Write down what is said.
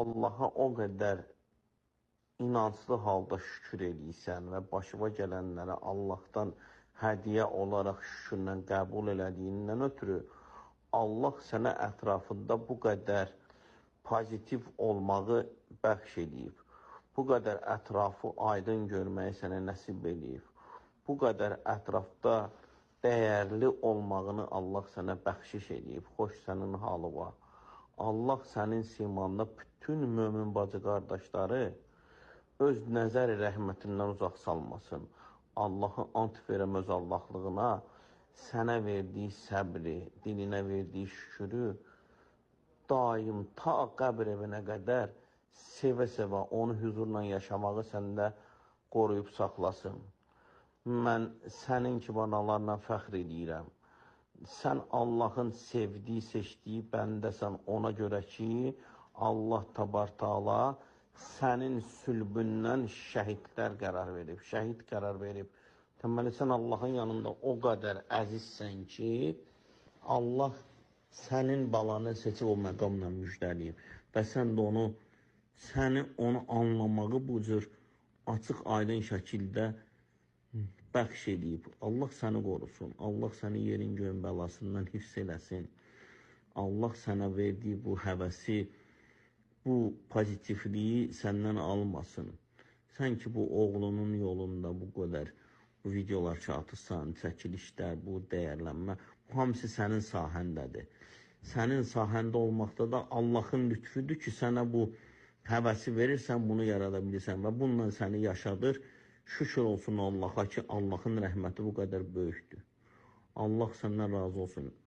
Allaha o qədər inanclı halda şükür edirsən və başıma gələnlərə Allahdan hədiyyə olaraq şükürlə qəbul elədiyindən ötürü Allah sənə ətrafında bu qədər pozitiv olmağı bəxş edib. Bu qədər ətrafı aydın görməyi sənə nəsib edib. Bu qədər ətrafda dəyərli olmağını Allah sənə bəxşiş edib. Xoş sənin halı var. Allah sənin simanda bütün mömin bacı qardaşları öz nəzər rəhmətindən uzaq salmasın. Allahı ant verəm öz Allahlığına, sənə verdiyi səbri, dilinə verdiyi şükürü daim ta qəbr evinə qədər sevə-sevə onu huzurla yaşamağı səndə qoruyub saxlasın. Mən sənin kimi analarla fəxr edirəm. Sən Allahın sevdiyi, seçdiyi bəndəsən ona görə ki, Allah Təbarətəala sənin sülbündən şəhidlər qərar verib, şəhid qərar verib. Deməli, sən Allahın yanında o qədər əzizsən ki, Allah sənin balanı seçib o məqamla müjdəliyib. Və sən də onu anlamağı bu cür açıq, aydın şəkildə bəxş edib. Allah səni qorusun. Allah səni yerin göyün bəlasından hifz eləsin. Allah sənə verdiyi bu həvəsi, bu pozitivliyi səndən almasın. Sən ki, bu oğlunun yolunda bu qədər bu videolar çatırsan, çəkilişlər, bu dəyərlənmə, bu hamısı sənin sahəndədir. Sənin sahəndə olmaqda da Allahın lütfüdür ki, sənə bu həvəsi verirsən, bunu yarada bilirsən və bununla səni yaşadır. Şükür olsun Allaha ki, Allahın rəhməti bu qədər böyükdür. Allah səndən razı olsun.